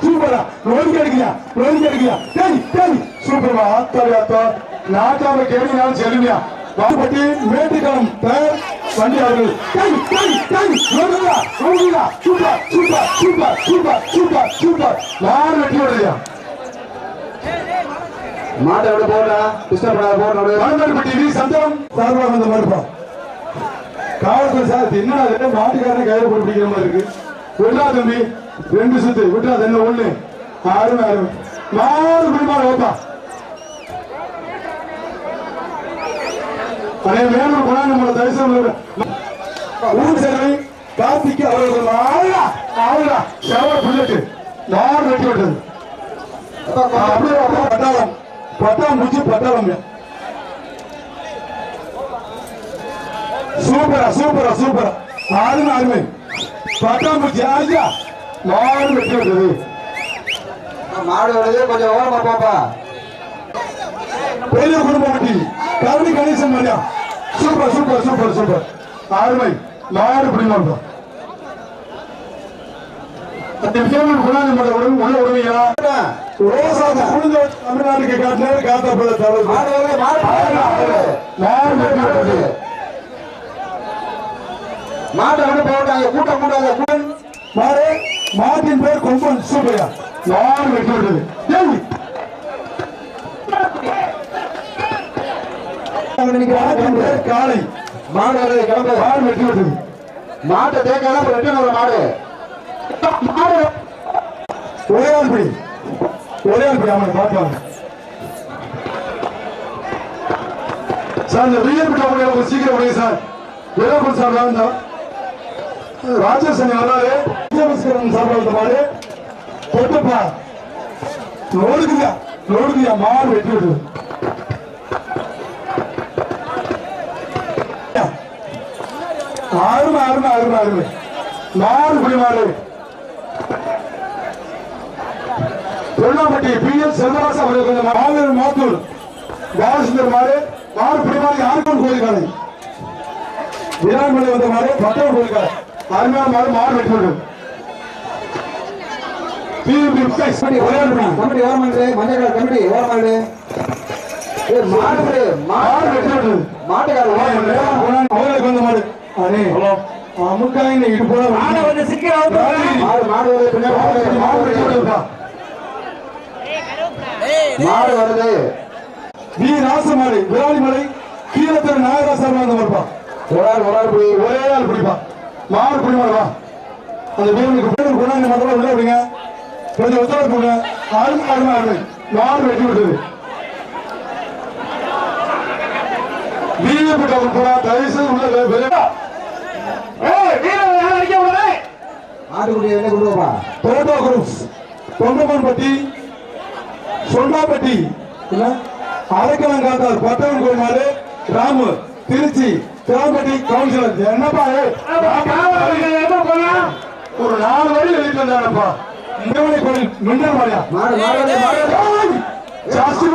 சூப்பரா ரோடு கிடைக்குதா டேய் சூப்பர்மா ஆத்தா நாட்டாம கேடினாலும் செல்லுமியா வாப்பட்டி மேட்டுக்காலம் பேர் வண்டி அவர்கள் சூப்பர் யாரு வெட்டி வருதுயா மாட்டை விட போடா கிருஷ்ணப்பட்டி சந்தனம் சார்பாக வந்த மாதிரிப்பா காவல்துறை சார் என்ன மாட்டுக்காரன் கையில போட்டு பிடிக்கிற மாதிரி இருக்கு விட்டா தம்பி 2 சுத்து விட்டா என்ன ஒண்ணு அருமை 4 குடிமாட வைப்பா அதே மேலும் குணாங்க தரிசனம் ஊர் சேவை கார்த்திக்கு அவர்கள் ஷவர் புல்லட்டு 4 வெட்டி விட்டது அப்படியே பட்டாளம் முடிச்சு பட்டாளம் சூப்பரா அருமை பட்டாம்பூச்சி ஆஜா 4 வெட்டி விட்டது மாடு வருது கொஞ்சம் ஓரமா பாப்பா பெரிய குடும்பம் வண்டி கருணி கணேசன் மரியா சூப்பர் அருமை 4 பிடிமாட்டா உள்ள உடமையா தமிழ்நாட்டுக்கு காட்டினாரு காத்தா மாட்டை வந்து போட்டாங்க கூட்டம் மாட்டின் பேர் கொம்பன் சூப்பரியா 4 வெட்டி விட்டது காலை மாடு கிளம்ப 4 வெட்டி விட்டது மாட்டை தேக்கலாம் ரிட்டர்ன் வர மாடு ஒரே ஆள் படி அவனை பார்ப்பாங்க சார் இந்த வீரப்பட்ட சீக்கிரம் உடைய சார் வீரப்பன் சார் தான் ராஜேசன் வராது விஜயபாஸ்கரன் சார் வந்த மாதிரி பொட்டுப்பா நோடுக்குதியா மாடு வெட்டி விடுது அருமை 4 புடி மாடு தொல்லாம்பட்டி பிஎல் செல்வராசா அவர்கள் மாவீரர் மாத்தூர் பாலசுந்தர் மாடு 4 புடி மாடு யாருக்கும் கோயில்காலை வீராண்மலை வந்த மாடு பட்டவர் கோயில்காலை அருமையான மாடு வெட்டி விடுது அவங்களுக்கு வந்த மாடு அமுக்காங்க இது போல மாடு வருது வி ராசமாடு விராலிமலை கீழத்தர் நாகராசர் வந்த மாதிரிப்பா ஒரே ஆள் பிடிப்பா மாடு பிடிமாடுவா அந்த வீரனுக்கு பேர் குணாங்க மட்டும் உள்ள விடுங்க கொஞ்சம் ஒத்துழைப்பு போங்க அருமை 4 வெட்டி விட்டது வீரப்பட்டவர் போனா தயவுசு உள்ள ஆட்டுக்குடி என்ன கொடுப்பா தோட்டா குரூப்ஸ் தொண்டமன்பட்டி சொண்டாப்பட்டி அரைக்கலங்காத்தார் பட்டவன் கோயிமாறு ராமு திருச்சி தேவப்பட்டி கவுன்சிலர் என்னப்பா ஒரு 4 வழி எழுதிட்டு வந்தானப்பா கோயில் மின்னல் மாடியா மாடு ஜாஸ்தி